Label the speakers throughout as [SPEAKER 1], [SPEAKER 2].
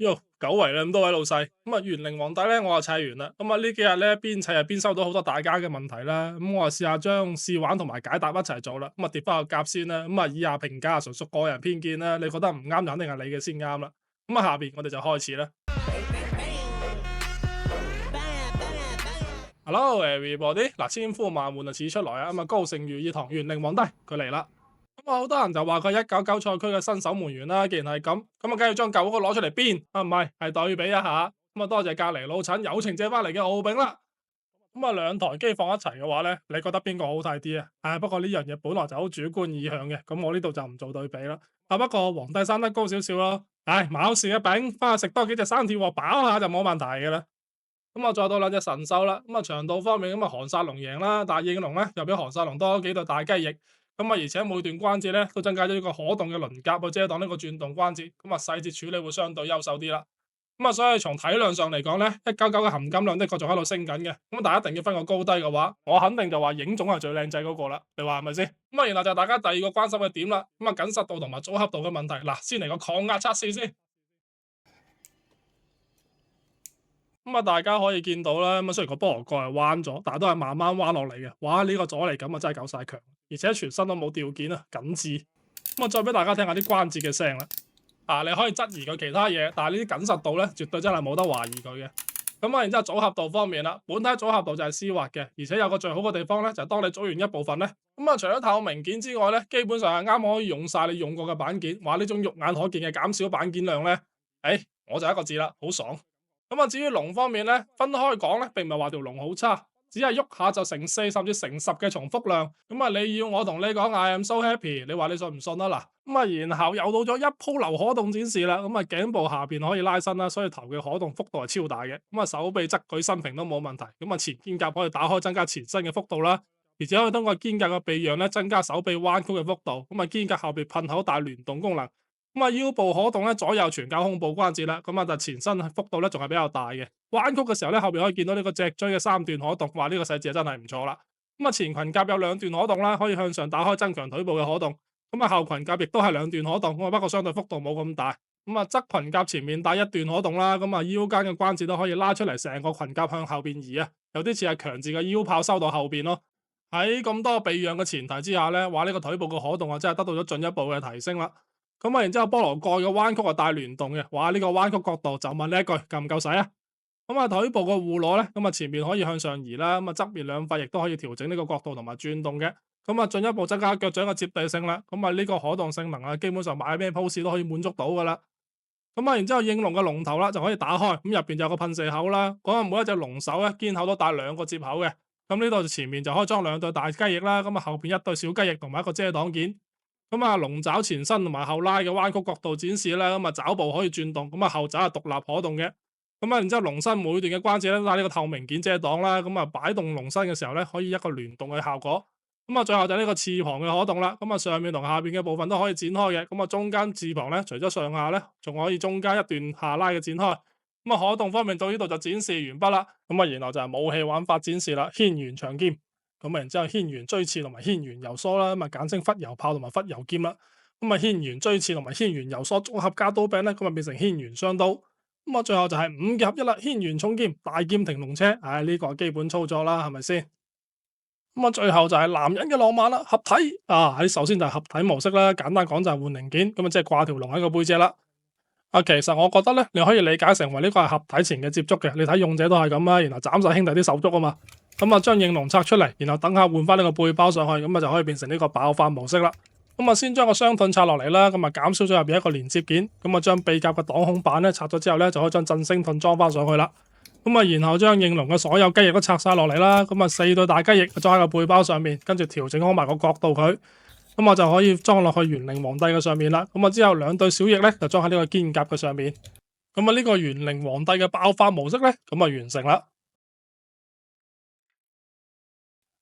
[SPEAKER 1] 喲，久違啦，咁多位老細。咁啊，玄靈皇帝咧，我啊砌完啦。咁啊，呢幾日咧，邊砌啊邊收到好多大家嘅問題啦。咁我啊試下將試玩同埋解答一齊做啦。咁啊，疊翻個甲先啦。咁啊，以下評價純屬個人偏見啦。你覺得唔啱，就肯定係你嘅先啱啦。咁啊，下邊我哋就開始啦。Hello everybody，嗱，千呼萬喚啊始出來啊。咁啊，高盛如意堂玄靈皇帝佢嚟啦。咁啊，好多人就話佢199賽區嘅新守門員啦。既然係咁，咁啊，梗係要將舊嗰個攞出嚟鞭啊，唔係，係對比一下。咁啊，多謝隔離老陳友情借翻嚟嘅奧炳啦。咁啊，兩台機放一齊嘅話咧，你覺得邊個好睇啲啊？不過呢樣嘢本來就好主觀意向嘅，咁我呢度就唔做對比啦。不過皇帝生得高少少咯。冇事嘅炳，翻去食多幾隻生鐵鑊飽下就冇問題嘅啦。咁啊，再到兩隻神獸啦。咁啊，長度方面咁啊，韓薩龍贏啦，但係應龍咧又比韓薩龍多咗幾對大雞翼。咁啊，而且每段關節咧都增加咗一個可動嘅輪甲去遮擋呢個轉動關節，咁啊細節處理會相對優秀啲啦。咁啊，所以從體量上嚟講咧，199嘅含金量的確仲喺度升緊嘅。咁但係一定要分個高低嘅話，我肯定就話影總係最靚仔嗰個啦。你話係咪先？咁啊，然後就大家第二個關心嘅點啦。咁啊，緊實度同埋組合度嘅問題，嗱，先嚟個抗壓測試先。咁啊，大家可以見到啦。咁啊，雖然個菠蘿蓋係彎咗，但係都係慢慢彎落嚟嘅。哇！呢個阻力感啊，真係夠晒強，而且全身都冇吊件啊，緊緻。咁啊，再俾大家聽下啲關節嘅聲啦。你可以質疑佢其他嘢，但係呢啲緊實度咧，絕對真係冇得懷疑佢嘅。咁啊，然之後組合度方面啦，本體組合度就係絲滑嘅，而且有個最好嘅地方咧，就係當你組完一部分咧，咁啊，除咗透明件之外咧，基本上係啱可以用晒你用過嘅板件。話呢種肉眼可見嘅減少板件量咧，我就一個字啦，好爽。咁啊，至於龍方面咧，分開講咧，並唔係話條龍好差，只係喐下就乘4甚至乘10嘅重複量。咁啊，你要我同你講 I am so happy，你話你信唔信啊？嗱，咁啊，然後又到咗一鋪流可動展示啦。咁啊，頸部下邊可以拉伸啦，所以頭嘅可動幅度係超大嘅。咁啊，手臂側舉伸平都冇問題。咁啊，前肩胛可以打開，增加前伸嘅幅度啦，而且可以通過肩胛嘅臂讓咧，增加手臂彎曲嘅幅度。咁啊，肩胛後邊噴口大聯動功能。咁啊，腰部可動咧，左右全靠胸部關節啦。咁啊，就前伸幅度咧，仲係比較大嘅。彎曲嘅時候咧，後邊可以見到呢個脊椎嘅3段可動，話呢個細節真係唔錯啦。咁啊，前裙甲有2段可動啦，可以向上打開增強腿部嘅可動。咁啊，後裙甲亦都係2段可動，咁啊，不過相對幅度冇咁大。咁啊，側裙甲前面帶1段可動啦，咁啊，腰間嘅關節都可以拉出嚟，成個裙甲向後邊移啊，有啲似係強自嘅腰炮收到後邊咯。喺咁多避讓嘅前提之下咧，話呢個腿部嘅可動啊，真係得到咗進一步嘅提升啦。咁啊，然之後菠蘿蓋嘅彎曲係帶聯動嘅，話呢個彎曲角度就問你一句夠唔夠使啊？咁啊，腿部個護踝咧，咁啊前面可以向上移啦，咁啊側面兩塊亦都可以調整呢個角度同埋轉動嘅。咁啊，進一步增加腳掌嘅接地性啦。咁啊，呢個可動性能啊，基本上買咩 pose 都可以滿足到噶啦。咁啊，然之後應龍嘅龍頭啦，就可以打開，咁入邊就有個噴射口啦。講下每一隻龍首咧，肩口都帶2個接口嘅。咁呢度前面就可以裝2對大雞翼啦，咁啊後邊1對小雞翼同埋一個遮擋件。咁啊，龍爪前伸同埋後拉嘅彎曲角度展示啦，咁啊爪部可以轉動，咁啊後爪係獨立可動嘅。咁啊，然之後龍身每段嘅關節咧，帶呢個透明件遮擋啦，咁啊擺動龍身嘅時候咧，可以一個聯動嘅效果。咁啊，最後就係呢個翅膀嘅可動啦，咁啊上面同下邊嘅部分都可以展開嘅，咁啊中間翅膀咧，除咗上下咧，仲可以中間一段下拉嘅展開。咁啊，可動方面到呢度就展示完畢啦。咁啊，然後就係武器玩法展示啦，軒轅長劍。咁啊，然之後軒轅錐刺同埋軒轅游梭啦，咁啊簡稱忽悠炮同埋忽悠劍啦。咁啊，軒轅錐刺同埋軒轅游梭綜合加刀柄咧，咁啊變成軒轅雙刀。咁啊，最後就係5嘅合一啦，軒轅重劍大劍停龍車。呢個係基本操作啦，係咪先？咁啊，最後就係男人嘅浪漫啦，合體喺首先就係合體模式啦，簡單講就係換零件，咁啊即係掛條龍喺個背脊啦。其實我覺得咧，你可以理解成為呢個係合體前嘅接觸嘅，你睇勇者都係咁啦，然後斬晒兄弟啲手足啊嘛。咁啊，將應龍拆出嚟，然後等下換翻呢個背包上去，咁啊就可以變成呢個爆發模式啦。咁啊，先將個雙盾拆落嚟啦，咁啊減少咗入邊一個連接件，咁啊將臂甲嘅擋孔板咧拆咗之後咧，就可以將振聲盾裝翻上去啦。咁啊，然後將應龍嘅所有雞翼都拆晒落嚟啦，咁啊4對大雞翼裝喺個背包上面，跟住調整好埋個角度佢，咁我就可以裝落去玄靈皇帝嘅上面啦。咁啊之後2對小翼咧就裝喺呢個肩甲嘅上面。咁啊呢個玄靈皇帝嘅爆發模式咧，咁啊完成啦。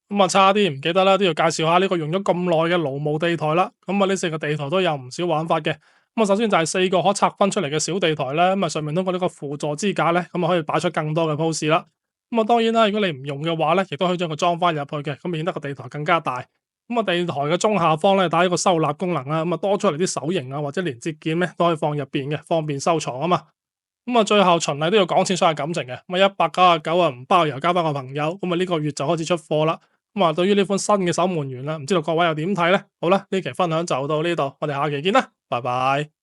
[SPEAKER 1] 咁啊，差啲唔記得啦，都要介紹下呢個用咗咁耐嘅勞務地台啦。咁啊，呢4個地台都有唔少玩法嘅。咁啊，首先就係4個可拆分出嚟嘅小地台啦。咁啊，上面通過呢個輔助支架咧，咁啊可以擺出更多嘅 pose 啦。咁啊，當然啦，如果你唔用嘅話咧，亦都可以將佢裝翻入去嘅，咁顯得個地台更加大。咁啊，地台嘅中下方咧帶一個收納功能啦。咁啊，多出嚟啲手型啊或者連接件咧都可以放入邊嘅，方便收藏啊嘛。咁啊，最後循例都要講錢傷下感情嘅。咁啊，199啊唔包郵，交翻個朋友。咁啊，呢個月就開始出貨啦。咁啊，對於呢款新嘅守門員啦，唔知道各位又點睇呢？好啦，呢期分享就到呢度，我哋下期見啦，拜拜。